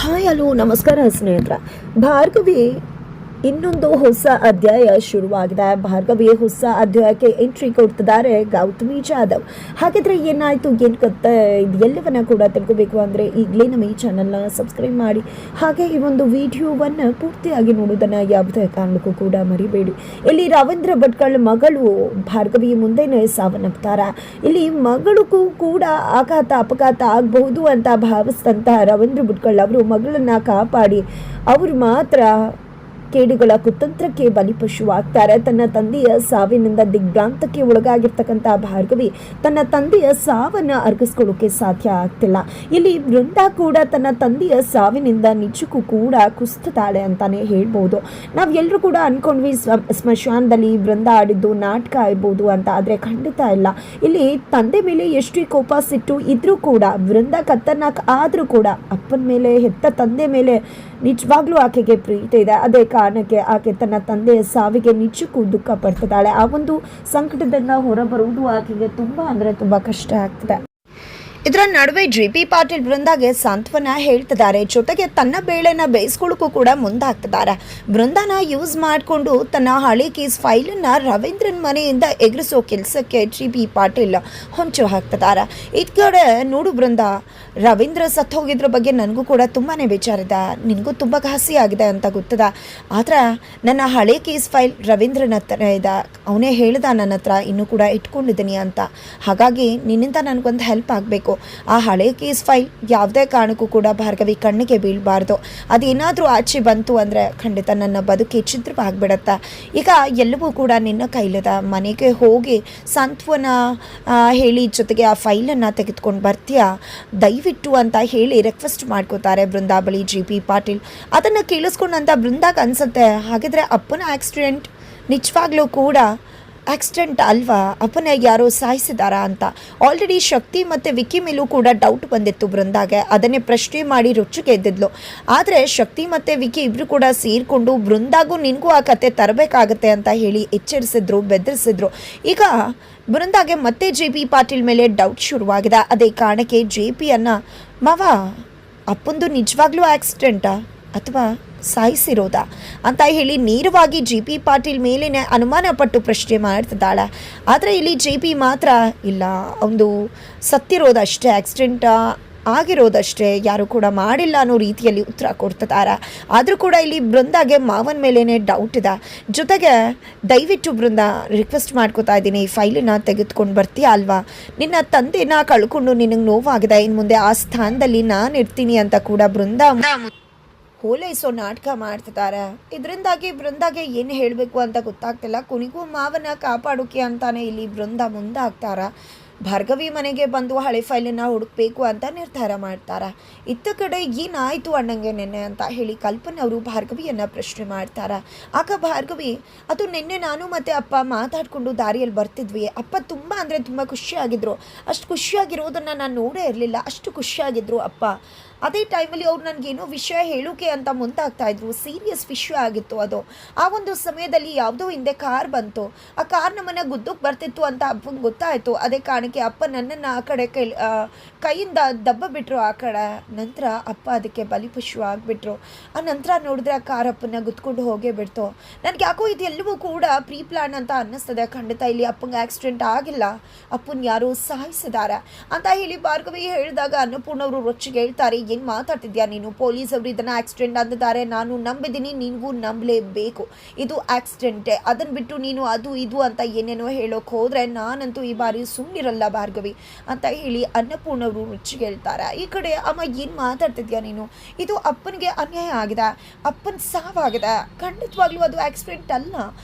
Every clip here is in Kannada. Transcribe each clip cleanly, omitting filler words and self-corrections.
ಹಾಯ್ ಹಲೋ ನಮಸ್ಕಾರ ಸ್ನೇಹಿತರ. ಭಾರ್ಗವಿ ಇನ್ನೊಂದು ಹೊಸ ಅಧ್ಯಾಯ ಶುರುವಾಗಿದೆ. ಭಾರ್ಗವಿ ಹೊಸ ಅಧ್ಯಾಯಕ್ಕೆ ಎಂಟ್ರಿ ಕೊಡ್ತಿದ್ದಾರೆ ಗೌತಮಿ ಜಾಧವ್. ಹಾಗಿದ್ರೆ ಏನಾಯಿತು, ಏನು ಕತೆ, ಎಲ್ಲವನ್ನ ಕೂಡ ತಿಳ್ಕೋಬೇಕು ಅಂದರೆ ಈಗಲೇ ನಮ್ಮ ಈ ಚಾನಲ್ನ ಸಬ್ಸ್ಕ್ರೈಬ್ ಮಾಡಿ, ಹಾಗೆ ಈ ಒಂದು ವಿಡಿಯೋವನ್ನು ಪೂರ್ತಿಯಾಗಿ ನೋಡೋದನ್ನು ಯಾವುದೇ ಕಾರಣಕ್ಕೂ ಕೂಡ ಮರಿಬೇಡಿ. ಇಲ್ಲಿ ರವೀಂದ್ರ ಭಟ್ಕಳ್ ಮಗಳು ಭಾರ್ಗವಿ ಮುಂದೆನೇ ಸಾವನ್ನಪ್ತಾರೆ. ಇಲ್ಲಿ ಮಗಳಿಗೂ ಕೂಡ ಅಪಘಾತ ಆಗಬಹುದು ಅಂತ ಭಾವಿಸಿದಂಥ ರವೀಂದ್ರ ಭಟ್ಕಳ್ ಅವರು ಮಗಳನ್ನ ಕಾಪಾಡಿ ಅವರು ಮಾತ್ರ ಕೇಡುಗಳ ಕುತಂತ್ರಕ್ಕೆ ಬಲಿಪಶುವಾಗ್ತಾರೆ. ತನ್ನ ತಂದೆಯ ಸಾವಿನಿಂದ ದಿಗ್ಭ್ರಾಂತಕ್ಕೆ ಒಳಗಾಗಿರ್ತಕ್ಕಂಥ ಭಾರ್ಗವಿ ತನ್ನ ತಂದೆಯ ಸಾವನ್ನು ಅರ್ಗಿಸ್ಕೊಳ್ಳೋಕೆ ಸಾಧ್ಯ ಆಗ್ತಿಲ್ಲ. ಇಲ್ಲಿ ಬೃಂದ ಕೂಡ ತನ್ನ ತಂದೆಯ ಸಾವಿನಿಂದ ನಿಜಕ್ಕೂ ಕೂಡ ಕುಸಿತಾಳೆ ಅಂತಾನೆ ಹೇಳ್ಬೋದು. ನಾವೆಲ್ಲರೂ ಕೂಡ ಅನ್ಕೊಂಡ್ವಿ ಸ್ಮಶಾನದಲ್ಲಿ ಬೃಂದ ಆಡಿದ್ದು ನಾಟಕ ಇರ್ಬೋದು ಅಂತ, ಆದರೆ ಖಂಡಿತ ಇಲ್ಲ. ಇಲ್ಲಿ ತಂದೆ ಮೇಲೆ ಎಷ್ಟು ಕೋಪ ಸಿಟ್ಟು ಇದ್ರೂ ಕೂಡ, ಬೃಂದ ಖತರ್ನಾಕ್ ಆದರೂ ಕೂಡ ಅಪ್ಪನ ಮೇಲೆ, ಹೆತ್ತ ತಂದೆ ಮೇಲೆ ನಿಜವಾಗ್ಲೂ ಆಕೆಗೆ ಪ್ರೀತಿ ಇದೆ. ಅದೇ ಕಾರಣಕ್ಕೆ ಆಕೆ ತನ್ನ ತಂದೆಯ ಸಾವಿಗೆ ನಿಜಕ್ಕೂ ದುಃಖ ಪಡ್ತಿದ್ದಾಳೆ. ಆ ಒಂದು ಸಂಕಟದಿಂದ ಹೊರಬರುವುದು ಆಕೆಗೆ ತುಂಬ ಅಂದರೆ ತುಂಬ ಕಷ್ಟ ಆಗ್ತದೆ. ಇದರ ನಡುವೆ ಜೆ.ಪಿ. ಪಾಟೀಲ್ ಬೃಂದಾಗೆ ಸಾಂತ್ವನ ಹೇಳ್ತಿದ್ದಾರೆ. ಜೊತೆಗೆ ತನ್ನ ಬೇಳೆನ ಬೇಯಿಸ್ಕೊಳ್ಳೋಕ್ಕೂ ಕೂಡ ಮುಂದಾಗ್ತಿದ್ದಾರೆ. ಬೃಂದಾನ ಯೂಸ್ ಮಾಡಿಕೊಂಡು ತನ್ನ ಹಳೆ ಕೇಸ್ ಫೈಲನ್ನು ರವೀಂದ್ರನ್ ಮನೆಯಿಂದ ಎಗರಿಸೋ ಕೆಲಸಕ್ಕೆ ಜೆ.ಪಿ. ಪಾಟೀಲ್ ಹೊಂಚು ಹಾಕ್ತಿದ್ದಾರೆ. ಇದ್ ಕಡೆ ನೋಡು ಬೃಂದ, ರವೀಂದ್ರ ಸತ್ತು ಹೋಗಿದ್ರ ಬಗ್ಗೆ ನನಗೂ ಕೂಡ ತುಂಬಾ ಬೇಜಾರಿದೆ, ನಿನಗೂ ತುಂಬ ಘಾಸಿ ಆಗಿದೆ ಅಂತ ಗೊತ್ತದ. ಆದರೆ ನನ್ನ ಹಳೆ ಕೇಸ್ ಫೈಲ್ ರವೀಂದ್ರನ ಹತ್ರ ಇದೆ, ಅವನೇ ಹೇಳ್ದ ನನ್ನ ಹತ್ರ ಇನ್ನೂ ಕೂಡ ಇಟ್ಕೊಂಡಿದ್ದೀನಿ ಅಂತ. ಹಾಗಾಗಿ ನಿನ್ನಿಂದ ನನಗೊಂದು ಹೆಲ್ಪ್ ಆಗಬೇಕು. ಆ ಹಳೆ ಕೇಸ್ ಫೈಲ್ ಯಾವುದೇ ಕಾರಣಕ್ಕೂ ಕೂಡ ಭಾರ್ಗವಿ ಕಣ್ಣಿಗೆ ಬೀಳಬಾರ್ದು. ಅದೇನಾದರೂ ಆಚೆ ಬಂತು ಅಂದರೆ ಖಂಡಿತ ನನ್ನ ಬದುಕಿ ಚಿತ್ರವಾಗ್ಬಿಡತ್ತೆ. ಈಗ ಎಲ್ಲವೂ ಕೂಡ ನಿನ್ನ ಕೈಲಿದೆ. ಮನೆಗೆ ಹೋಗಿ ಸಾಂತ್ವನ ಹೇಳಿ ಜೊತೆಗೆ ಆ ಫೈಲನ್ನು ತೆಗೆದುಕೊಂಡು ಬರ್ತೀಯಾ ದಯವಿಟ್ಟು ಅಂತ ಹೇಳಿ ರಿಕ್ವೆಸ್ಟ್ ಮಾಡ್ಕೋತಾರೆ ಬೃಂದಾ ಬಳಿ ಜೆ.ಪಿ. ಪಾಟೀಲ್. ಅದನ್ನು ಕೇಳಿಸ್ಕೊಂಡಂತ ಬೃಂದಾಗೆ ಅನ್ಸುತ್ತೆ, ಹಾಗಿದ್ರೆ ಅಪ್ಪನ ಆಕ್ಸಿಡೆಂಟ್ ನಿಜವಾಗ್ಲೂ ಕೂಡ ಆಕ್ಸಿಡೆಂಟ್ ಅಲ್ವಾ, ಅಪ್ಪನ ಯಾರೋ ಸಾಯಿಸಿದಾರಾ ಅಂತ. ಆಲ್ರೆಡಿ ಶಕ್ತಿ ಮತ್ತು ವಿಕ್ಕಿ ಮೇಲೂ ಕೂಡ ಡೌಟ್ ಬಂದಿತ್ತು ಬೃಂದಾಗೆ. ಅದನ್ನೇ ಪ್ರಶ್ನೆ ಮಾಡಿ ರೊಚ್ಚಿಗೆ ಎದ್ದಿದ್ಲು. ಆದರೆ ಶಕ್ತಿ ಮತ್ತು ವಿಕ್ಕಿ ಇಬ್ಬರು ಕೂಡ ಸೇರಿಕೊಂಡು ಬೃಂದಾಗೂ ನಿನಗೂ ಆ ಕತೆ ತರಬೇಕಾಗತ್ತೆ ಅಂತ ಹೇಳಿ ಎಚ್ಚರಿಸಿದ್ರು, ಬೆದರಿಸಿದ್ರು. ಈಗ ಬೃಂದಾಗೆ ಮತ್ತೆ ಜೆ.ಪಿ. ಪಾಟೀಲ್ ಮೇಲೆ ಡೌಟ್ ಶುರುವಾಗಿದೆ. ಅದೇ ಕಾರಣಕ್ಕೆ ಜೆ.ಪಿ.ಯನ್ನು ಮಾವ ಅಪ್ಪಂದು ನಿಜವಾಗ್ಲೂ ಆಕ್ಸಿಡೆಂಟಾ ಅಥವಾ ಸಾಯಿಸಿರೋದಾ ಅಂತ ಹೇಳಿ ನೇರವಾಗಿ ಜೆ.ಪಿ. ಪಾಟೀಲ್ ಮೇಲೇ ಅನುಮಾನ ಪಟ್ಟು ಪ್ರಶ್ನೆ ಮಾಡ್ತಿದ್ದಾಳೆ. ಆದರೆ ಇಲ್ಲಿ ಜೆ.ಪಿ. ಮಾತ್ರ ಇಲ್ಲ, ಒಂದು ಸತ್ತಿರೋದಷ್ಟೇ, ಆಕ್ಸಿಡೆಂಟ್ ಆಗಿರೋದಷ್ಟೇ, ಯಾರು ಕೂಡ ಮಾಡಿಲ್ಲ ಅನ್ನೋ ರೀತಿಯಲ್ಲಿ ಉತ್ತರ ಕೊಡ್ತಿದ್ದಾರೆ. ಆದರೂ ಕೂಡ ಇಲ್ಲಿ ಬೃಂದಾಗೆ ಮಾವನ ಮೇಲೇ ಡೌಟ್ ಇದೆ. ಜೊತೆಗೆ ದಯವಿಟ್ಟು ಬೃಂದ ರಿಕ್ವೆಸ್ಟ್ ಮಾಡ್ಕೋತಾ ಇದ್ದೀನಿ, ಈ ಫೈಲನ್ನು ತೆಗೆದುಕೊಂಡು ಬರ್ತೀಯ ಅಲ್ವಾ, ನಿನ್ನ ತಂದೆನ ಕಳ್ಕೊಂಡು ನಿನಗೆ ನೋವಾಗಿದೆ, ಇನ್ನು ಮುಂದೆ ಆ ಸ್ಥಾನದಲ್ಲಿ ನಾನು ಇರ್ತೀನಿ ಅಂತ ಕೂಡ ಬೃಂದ ಹೋಲೈಸೋ ನಾಟಕ ಮಾಡ್ತಿದ್ದಾರೆ. ಇದರಿಂದಾಗಿ ಬೃಂದಾಗೆ ಏನು ಹೇಳಬೇಕು ಅಂತ ಗೊತ್ತಾಗ್ತಿಲ್ಲ. ಕೊನೆಗೂ ಮಾವನ ಕಾಪಾಡೋಕೆ ಅಂತಾನೆ ಇಲ್ಲಿ ಬೃಂದ ಮುಂದಾಗ್ತಾರ. ಭಾರ್ಗವಿ ಮನೆಗೆ ಬಂದು ಹಳೆ ಫೈಲನ್ನು ಹುಡುಕಬೇಕು ಅಂತ ನಿರ್ಧಾರ ಮಾಡ್ತಾರೆ. ಇತ್ತ ಕಡೆ ಏನಾಯಿತು ಅಣ್ಣಂಗೆ ನೆನ್ನೆ ಅಂತ ಹೇಳಿ ಕಲ್ಪನಾ ಅವರು ಭಾರ್ಗವಿಯನ್ನು ಪ್ರಶ್ನೆ ಮಾಡ್ತಾರೆ. ಆಗ ಭಾರ್ಗವಿ, ಅದು ನಿನ್ನೆ ನಾನು ಮತ್ತು ಅಪ್ಪ ಮಾತಾಡಿಕೊಂಡು ದಾರಿಯಲ್ಲಿ ಬರ್ತಿದ್ವಿ, ಅಪ್ಪ ತುಂಬ ಅಂದರೆ ತುಂಬ ಖುಷಿಯಾಗಿದ್ರು. ಅಷ್ಟು ಖುಷಿಯಾಗಿರೋದನ್ನು ನಾನು ನೋಡೇ ಇರಲಿಲ್ಲ, ಅಷ್ಟು ಖುಷಿಯಾಗಿದ್ರು ಅಪ್ಪ. ಅದೇ ಟೈಮಲ್ಲಿ ಅವ್ರು ನನಗೇನೋ ವಿಷಯ ಹೇಳೋಕೆ ಅಂತ ಮುಂದಾಗ್ತಾಯಿದ್ರು. ಸೀರಿಯಸ್ ವಿಷಯ ಆಗಿತ್ತು ಅದು. ಆ ಒಂದು ಸಮಯದಲ್ಲಿ ಯಾವುದೋ ಹಿಂದೆ ಕಾರ್ ಬಂತು. ಆ ಕಾರ್ ನಮ್ಮನ್ನು ಗುದ್ದೋಕೆ ಬರ್ತಿತ್ತು ಅಂತ ಅಪ್ಪಂಗೆ ಗೊತ್ತಾಯಿತು. ಅದೇ ಕಾರಣಕ್ಕೆ ಅಪ್ಪ ನನ್ನನ್ನು ಆ ಕಡೆ ಕೈಯಿಂದ ದಬ್ಬ ಬಿಟ್ಟರು ಆ ಕಡೆ. ನಂತರ ಅಪ್ಪ ಅದಕ್ಕೆ ಬಲಿಪಶು ಆಗಿಬಿಟ್ರು. ಆ ನಂತರ ನೋಡಿದ್ರೆ ಆ ಕಾರ್ ಅಪ್ಪನ ಗುದ್ಕೊಂಡು ಹೋಗೇ ಬಿಡ್ತು. ನನಗೆ ಯಾಕೋ ಇದೆಲ್ಲವೂ ಕೂಡ ಪ್ರೀ ಪ್ಲಾನ್ ಅಂತ ಅನ್ನಿಸ್ತದೆ. ಖಂಡಿತ ಇಲ್ಲಿ ಅಪ್ಪಂಗೆ ಆಕ್ಸಿಡೆಂಟ್ ಆಗಿಲ್ಲ, ಅಪ್ಪನ ಯಾರೋ ಸಾಯಿಸಿದ್ದಾರೆ ಅಂತ ಹೇಳಿ ಭಾರ್ಗವಿ ಹೇಳಿದಾಗ ಅನ್ನಪೂರ್ಣವರು ರೊಚ್ಚಿಗೆ ಹೇಳ್ತಾರೆ, ಏನು ಮಾತಾಡ್ತಿದ್ಯಾ ನೀನು, ಪೊಲೀಸ್ ಅವರು ಇದನ್ನು ಆಕ್ಸಿಡೆಂಟ್ ಅಂದಿದ್ದಾರೆ, ನಾನು ನಂಬಿದ್ದೀನಿ, ನಿನಗೂ ನಂಬಲೇಬೇಕು, ಇದು ಆಕ್ಸಿಡೆಂಟೇ, ಅದನ್ನು ಬಿಟ್ಟು ನೀನು ಅದು ಇದು ಅಂತ ಏನೇನೋ ಹೇಳೋಕೆ ಹೋದರೆ ನಾನಂತೂ ಈ ಬಾರಿ ಸುಮ್ಮನಿರಲ್ಲ ಭಾರ್ಗವಿ ಅಂತ ಹೇಳಿ ಅನ್ನಪೂರ್ಣವರು ರುಚಿಗೆ ಹೇಳ್ತಾರೆ. ಈ ಕಡೆ ಅಮ್ಮ ಏನು ಮಾತಾಡ್ತಿದ್ಯಾ ನೀನು, ಇದು ಅಪ್ಪನಿಗೆ ಅನ್ಯಾಯ ಆಗಿದೆ, ಅಪ್ಪನ ಸಾವಾಗಿದೆ, ಖಂಡಿತವಾಗ್ಲೂ ಅದು ಆಕ್ಸಿಡೆಂಟ್ ಅಲ್ಲ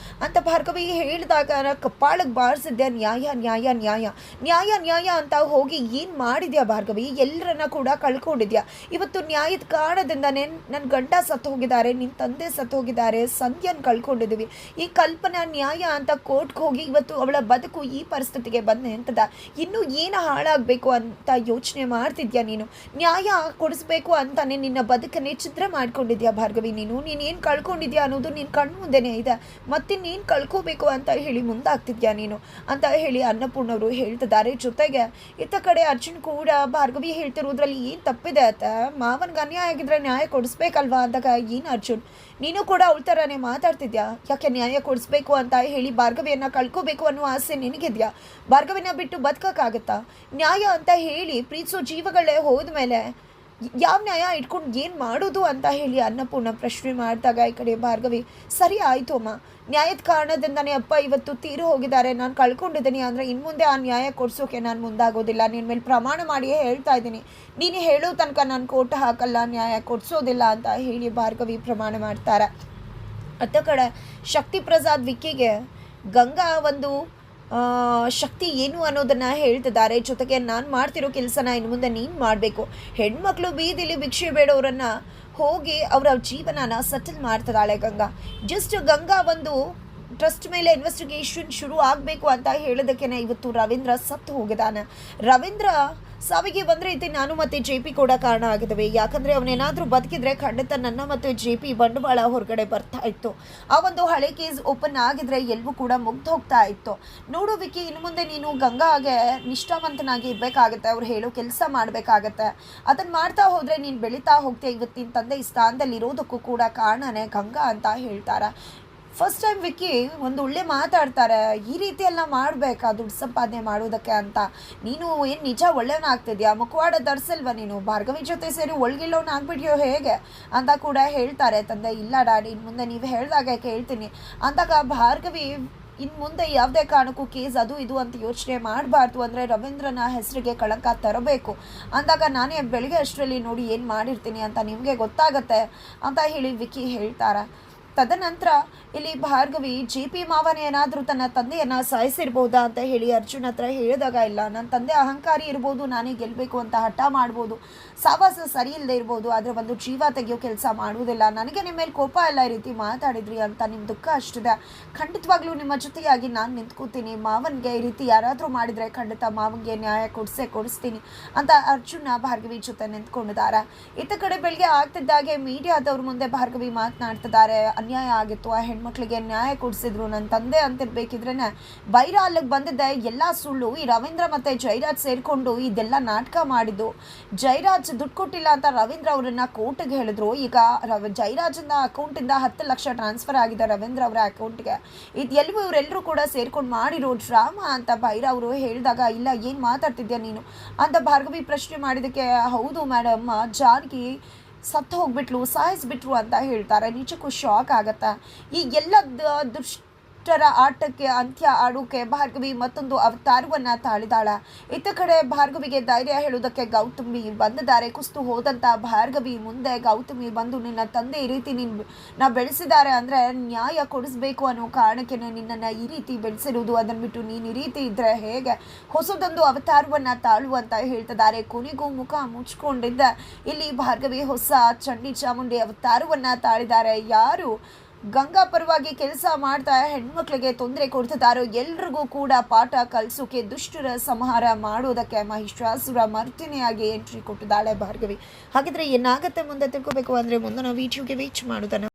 ಅಂತ ಭಾರ್ಗವಿ ಹೇಳಿದಾಗ ಕಪ್ಪಾಳಕ್ಕೆ ಬಾರಿಸಿದ್ದೆ. ನ್ಯಾಯ ನ್ಯಾಯ ನ್ಯಾಯ ನ್ಯಾಯ ನ್ಯಾಯ ಅಂತ ಹೋಗಿ ಏನು ಮಾಡಿದ್ಯಾ ಭಾರ್ಗವಿ, ಎಲ್ಲರನ್ನ ಕೂಡ ಕಳ್ಕೊಂಡಿದ್ಯಾ. ಇವತ್ತು ನ್ಯಾಯದ ಕಾರಣದಿಂದನೇ ನನ್ನ ಗಂಡ ಸತ್ತು ಹೋಗಿದ್ದಾರೆ, ನಿನ್ನ ತಂದೆ ಸತ್ತು ಹೋಗಿದ್ದಾರೆ, ಸಂಧ್ಯನ ಕಳ್ಕೊಂಡಿದ್ದೀವಿ. ಈ ಕಲ್ಪನಾ ನ್ಯಾಯ ಅಂತ ಕೋರ್ಟ್ಗೆ ಹೋಗಿ ಇವತ್ತು ಅವಳ ಬದುಕು ಈ ಪರಿಸ್ಥಿತಿಗೆ ಬಂದು ನಿಂತದ. ಇನ್ನೂ ಏನು ಹಾಳಾಗಬೇಕು ಅಂತ ಯೋಚನೆ ಮಾಡ್ತಿದ್ಯಾ ನೀನು, ನ್ಯಾಯ ಕೊಡಿಸ್ಬೇಕು ಅಂತಾನೆ ನಿನ್ನ ಬದುಕನ್ನೇ ಚಿತ್ರ ಮಾಡ್ಕೊಂಡಿದ್ಯಾ ಭಾರ್ಗವಿ. ನೀನೇನು ಕಳ್ಕೊಂಡಿದ್ಯಾ ಅನ್ನೋದು ನಿನ್ನ ಕಣ್ಣು ಮುಂದೆನೇ ಇದೆ, ಮತ್ತಿನ್ನೇನು ಕಳ್ಕೋಬೇಕು ಅಂತ ಹೇಳಿ ಮುಂದಾಗ್ತಿದ್ಯಾ ನೀನು ಅಂತ ಹೇಳಿ ಅನ್ನಪೂರ್ಣವರು ಹೇಳ್ತಿದ್ದಾರೆ. ಜೊತೆಗೆ ಇತ್ತ ಕಡೆ ಅರ್ಜುನ್ ಕೂಡ ಭಾರ್ಗವಿ ಹೇಳ್ತಿರೋದ್ರಲ್ಲಿ ಏನು ತಪ್ಪಿದೆ ಅಂತ ಆಗುತ್ತೆ, ಮಾವನ್ಗೆ ಅನ್ಯಾಯ ಆಗಿದ್ರೆ ನ್ಯಾಯ ಕೊಡಿಸ್ಬೇಕಲ್ವಾ ಅಂದಾಗ ಏನು ಅರ್ಜುನ್ ನೀನು ಕೂಡ ಅವಳ ಥರನೇ ಮಾತಾಡ್ತಿದ್ಯಾ? ಯಾಕೆ ನ್ಯಾಯ ಕೊಡಿಸ್ಬೇಕು ಅಂತ ಹೇಳಿ ಭಾರ್ಗವಿಯನ್ನು ಕಳ್ಕೋಬೇಕು ಅನ್ನೋ ಆಸೆ ನಿನಗಿದ್ಯಾ? ಭಾರ್ಗವಿನ ಬಿಟ್ಟು ಬದುಕೋಕ್ಕಾಗತ್ತಾ? ನ್ಯಾಯ ಅಂತ ಹೇಳಿ ಪ್ರೀತಿಸೋ ಜೀವಗಳೇ ಹೋದ್ಮೇಲೆ ಯಾವ ನ್ಯಾಯ ಇಟ್ಕೊಂಡು ಏನು ಮಾಡೋದು ಅಂತ ಹೇಳಿ ಅನ್ನಪೂರ್ಣ ಪ್ರಶ್ನೆ ಮಾಡಿದಾಗ ಈ ಕಡೆ ಭಾರ್ಗವಿ ಸರಿ ಆಯಿತು ಅಮ್ಮ, ನ್ಯಾಯದ ಕಾರಣದಿಂದನೇ ಅಪ್ಪ ಇವತ್ತು ತೀರು ಹೋಗಿದ್ದಾರೆ, ನಾನು ಕಳ್ಕೊಂಡಿದ್ದೀನಿ ಅಂದರೆ ಇನ್ನು ಮುಂದೆ ಆ ನ್ಯಾಯ ಕೊಡಿಸೋಕೆ ನಾನು ಮುಂದಾಗೋದಿಲ್ಲ, ನಿನ್ನ ಮೇಲೆ ಪ್ರಮಾಣ ಮಾಡಿಯೇ ಹೇಳ್ತಾ ಇದ್ದೀನಿ, ನೀನು ಹೇಳೋ ತನಕ ನಾನು ಕೋರ್ಟ್ ಹಾಕಲ್ಲ, ನ್ಯಾಯ ಕೊಡಿಸೋದಿಲ್ಲ ಅಂತ ಹೇಳಿ ಭಾರ್ಗವಿ ಪ್ರಮಾಣ ಮಾಡ್ತಾರೆ. ಅತ್ತ ಕಡೆ ಶಕ್ತಿ ಪ್ರಸಾದ್ ವಿಕ್ಕಿಗೆ ಗಂಗಾ ಒಂದು ಶಕ್ತಿ ಏನು ಅನ್ನೋದನ್ನು ಹೇಳ್ತಿದ್ದಾರೆ. ಜೊತೆಗೆ ನಾನು ಮಾಡ್ತಿರೋ ಕೆಲಸನ ಇನ್ನು ಮುಂದೆ ನೀನು ಮಾಡಬೇಕು, ಹೆಣ್ಮಕ್ಳು ಬೀದಿಲಿ ಭಿಕ್ಷೆ ಬೇಡೋರನ್ನು ಹೋಗಿ ಅವರ ಜೀವನನ ಸೆಟಲ್ ಮಾಡ್ತಿದ್ದಾಳೆ ಗಂಗಾ. ಜಸ್ಟ್ ಗಂಗಾ ಒಂದು ಟ್ರಸ್ಟ್ ಮೇಲೆ ಇನ್ವೆಸ್ಟಿಗೇಷನ್ ಶುರು ಆಗಬೇಕು ಅಂತ ಹೇಳೋದಕ್ಕೆ ಇವತ್ತು ರವೀಂದ್ರ ಸತ್ತು ಹೋಗಿದ್ದಾನೆ. ರವೀಂದ್ರ ಸಾವಿಗೆ ಬಂದರೆ ರೀತಿ ನಾನು ಮತ್ತು ಜೆ ಪಿ ಕೂಡ ಕಾರಣ ಆಗಿದ್ದಾವೆ. ಯಾಕಂದರೆ ಅವನೇನಾದರೂ ಬದುಕಿದ್ರೆ ಖಂಡಿತ ನನ್ನ ಮತ್ತು ಜೆ ಪಿ ಬಂಡವಾಳ ಹೊರಗಡೆ ಬರ್ತಾ ಇತ್ತು. ಆ ಒಂದು ಹಳೆ ಕೇಸ್ ಓಪನ್ ಆಗಿದ್ರೆ ಎಲ್ಲವೂ ಕೂಡ ಮುಗ್ದು ಹೋಗ್ತಾ ಇತ್ತು. ನೋಡು ವಿಕ್ಕಿ, ಇನ್ನು ಮುಂದೆ ನೀನು ಗಂಗಾಗೆ ನಿಷ್ಠಾವಂತನಾಗಿ ಇರಬೇಕಾಗತ್ತೆ, ಅವ್ರು ಹೇಳೋ ಕೆಲಸ ಮಾಡಬೇಕಾಗತ್ತೆ. ಅದನ್ನು ಮಾಡ್ತಾ ಹೋದರೆ ನೀನು ಬೆಳೀತಾ ಹೋಗ್ತೀಯ. ಇವತ್ತಿನ ತಂದೆ ಈ ಸ್ಥಾನದಲ್ಲಿ ಇರೋದಕ್ಕೂ ಕೂಡ ಕಾರಣನೇ ಗಂಗಾ ಅಂತ ಹೇಳ್ತಾರೆ. ಫಸ್ಟ್ ಟೈಮ್ ವಿಕ್ಕಿ ಒಂದು ಒಳ್ಳೆ ಮಾತಾಡ್ತಾರೆ, ಈ ರೀತಿ ಎಲ್ಲ ಮಾಡಬೇಕಾ ದುಡ್ಡು ಸಂಪಾದನೆ ಮಾಡೋದಕ್ಕೆ ಅಂತ. ನೀನು ಏನು ನಿಜ ಒಳ್ಳೆಯವನಾಗ್ತಿದ್ಯಾ? ಮುಖವಾಡ ಧರಿಸಲ್ವ ನೀನು? ಭಾರ್ಗವಿ ಜೊತೆ ಸೇರಿ ಒಳಗಿಲ್ಲವನ್ನ ಆಗ್ಬಿಟ್ಯೋ ಹೇಗೆ ಅಂತ ಕೂಡ ಹೇಳ್ತಾರೆ ತಂದೆ. ಇಲ್ಲ ಡ್ಯಾಡಿ, ಇನ್ನು ಮುಂದೆ ನೀವು ಹೇಳಿದಾಗ ಕೇಳ್ತೀನಿ ಅಂದಾಗ ಭಾರ್ಗವಿ ಇನ್ನು ಮುಂದೆ ಯಾವುದೇ ಕಾರಣಕ್ಕೂ ಕೇಸ್ ಅದು ಇದು ಅಂತ ಯೋಚನೆ ಮಾಡಬಾರ್ದು, ಅಂದರೆ ರವೀಂದ್ರನ ಹೆಸರಿಗೆ ಕಳಂಕ ತರಬೇಕು ಅಂದಾಗ ನಾನೇ ಬೆಳಗ್ಗೆ ಅಷ್ಟರಲ್ಲಿ ನೋಡಿ ಏನು ಮಾಡಿರ್ತೀನಿ ಅಂತ ನಿಮಗೆ ಗೊತ್ತಾಗತ್ತೆ ಅಂತ ಹೇಳಿ ವಿಕ್ಕಿ ಹೇಳ್ತಾರೆ. ತದನಂತರ ಇಲ್ಲಿ ಭಾರ್ಗವಿ ಜೆ ಪಿ ಮಾವನ ಏನಾದರೂ ತನ್ನ ತಂದೆಯನ್ನು ಸಾಯಿಸಿರ್ಬೋದಾ ಅಂತ ಹೇಳಿ ಅರ್ಜುನ್ ಹತ್ರ ಹೇಳಿದಾಗ, ಇಲ್ಲ, ನನ್ನ ತಂದೆ ಅಹಂಕಾರಿ ಇರ್ಬೋದು, ನಾನೇ ಗೆಲ್ಲಬೇಕು ಅಂತ ಹಠ ಮಾಡ್ಬೋದು, ಸಾವಾಸ ಸರಿ ಇಲ್ಲದೆ ಇರ್ಬೋದು, ಆದರೆ ಒಂದು ಜೀವ ತೆಗೆಯೋ ಕೆಲಸ ಮಾಡುವುದಿಲ್ಲ. ನನಗೆ ನಿಮ್ಮ ಮೇಲೆ ಕೋಪ ಎಲ್ಲ ಈ ರೀತಿ ಮಾತಾಡಿದ್ರಿ ಅಂತ ನಿಮ್ಮ ದುಃಖ ಅಷ್ಟಿದೆ, ಖಂಡಿತವಾಗ್ಲೂ ನಿಮ್ಮ ಜೊತೆಯಾಗಿ ನಾನು ನಿಂತ್ಕೋತೀನಿ. ಮಾವನಿಗೆ ಈ ರೀತಿ ಯಾರಾದರೂ ಮಾಡಿದರೆ ಖಂಡಿತ ಮಾವನಿಗೆ ನ್ಯಾಯ ಕೊಡಿಸ್ತೀನಿ ಅಂತ ಅರ್ಜುನ ಭಾರ್ಗವಿ ಜೊತೆ ನಿಂತ್ಕೊಂಡಿದ್ದಾರೆ. ಇತ್ತ ಕಡೆ ಬೆಳಗ್ಗೆ ಆಗ್ತಿದ್ದಾಗೆ ಮೀಡಿಯಾದವ್ರ ಮುಂದೆ ಭಾರ್ಗವಿ ಮಾತನಾಡ್ತಿದ್ದಾರೆ. ಅನ್ಯಾಯ ಆಗಿತ್ತು, ಆ ಹೆಣ್ಮಕ್ಳಿಗೆ ನ್ಯಾಯ ಕೊಡಿಸಿದ್ರು, ನನ್ನ ತಂದೆ ಅಂತಿರ್ಬೇಕಿದ್ರೇ ಬೈರ ಅಲ್ಲಿಗೆ ಬಂದಿದ್ದೆ ಎಲ್ಲ ಸುಳ್ಳು. ಈ ರವೀಂದ್ರ ಮತ್ತು ಜಯರಾಜ್ ಸೇರಿಕೊಂಡು ಇದೆಲ್ಲ ನಾಟಕ ಮಾಡಿದ್ದು. ಜಯರಾಜ್ ದುಡ್ಡು ಕೊಟ್ಟಿಲ್ಲ ಅಂತ ರವೀಂದ್ರ ಅವರನ್ನ ಕೋರ್ಟ್ಗೆ ಹೇಳಿದ್ರು. ಈಗ ಜಯರಾಜನ ಅಕೌಂಟಿಂದ 10 ಲಕ್ಷ ಟ್ರಾನ್ಸ್ಫರ್ ಆಗಿದೆ ರವೀಂದ್ರ ಅವರ ಅಕೌಂಟ್ಗೆ. ಇದೆಲ್ಲವೂ ಇವರೆಲ್ಲರೂ ಕೂಡ ಸೇರ್ಕೊಂಡು ಮಾಡಿರೋ ಡ್ರಾಮಾ ಅಂತ ಬೈರ ಅವರು ಹೇಳಿದಾಗ, ಇಲ್ಲ, ಏನು ಮಾತಾಡ್ತಿದ್ಯಾ ನೀನು ಅಂತ ಭಾರ್ಗವಿ ಪ್ರಶ್ನೆ ಮಾಡಿದ್ದಕ್ಕೆ, ಹೌದು ಮೇಡಮ್, ಜಾನಕಿ ಸತ್ತು ಹೋಗ್ಬಿಟ್ಲು, ಸಾಯಿಸ್ಬಿಟ್ರು ಅಂತ ಹೇಳ್ತಾರೆ. ನಿಜಕ್ಕೂ ಶಾಕ್ ಆಗತ್ತೆ. ಈ ಎಲ್ಲ ದುಷ್ಟರ ಆಟಕ್ಕೆ ಅಂತ್ಯ ಆಡೋಕೆ ಭಾರ್ಗವಿ ಮತ್ತೊಂದು ಅವತಾರವನ್ನು ತಾಳಿದಾಳ. ಇತ್ತ ಕಡೆ ಭಾರ್ಗವಿಗೆ ಧೈರ್ಯ ಹೇಳೋದಕ್ಕೆ ಗೌತಮಿ ಬಂದಿದ್ದಾರೆ. ಕುಸ್ತು ಹೋದಂಥ ಭಾರ್ಗವಿ ಮುಂದೆ ಗೌತಮಿ ಬಂದು, ನಿನ್ನ ತಂದೆ ಈ ರೀತಿ ನಾ ಬೆಳೆಸಿದ್ದಾರೆ ಅಂದರೆ ನ್ಯಾಯ ಕೊಡಿಸ್ಬೇಕು ಅನ್ನೋ ಕಾರಣಕ್ಕೆ ನಿನ್ನನ್ನು ಈ ರೀತಿ ಬೆಳೆಸಿರುವುದು, ಅದನ್ನು ಬಿಟ್ಟು ನೀನು ಈ ರೀತಿ ಇದ್ದರೆ ಹೇಗೆ, ಹೊಸದೊಂದು ಅವತಾರವನ್ನು ತಾಳು ಅಂತ ಹೇಳ್ತಿದ್ದಾರೆ. ಕೊನೆಗೂ ಮುಖ ಮುಚ್ಕೊಂಡಿದ್ದ ಇಲ್ಲಿ ಭಾರ್ಗವಿ ಹೊಸ ಚಂಡಿ ಚಾಮುಂಡಿ ಅವತಾರವನ್ನು ತಾಳಿದ್ದಾರೆ. ಯಾರು ಗಂಗಾ ಪರವಾಗಿ ಕೆಲಸ ಮಾಡ್ತಾ ಹೆಣ್ಮಕ್ಳಿಗೆ ತೊಂದರೆ ಕೊಡ್ತಿದ್ದಾರೋ ಎಲ್ರಿಗೂ ಕೂಡ ಪಾಠ ಕಲಿಸೋಕೆ, ದುಷ್ಟರ ಸಂಹಾರ ಮಾಡೋದಕ್ಕೆ ಮಹಿಷಾಸುರ ಮರ್ತಿನಿಯಾಗಿ ಎಂಟ್ರಿ ಕೊಟ್ಟಿದ್ದಾಳೆ ಭಾರ್ಗವಿ. ಹಾಗಿದ್ರೆ ಏನಾಗುತ್ತೆ ಮುಂದೆ ತಿಳ್ಕೋಬೇಕು ಅಂದರೆ ಮುಂದಿನ ವಿಡಿಯೋಗೆ ವೇಚ್ ಮಾಡೋದನ್ನು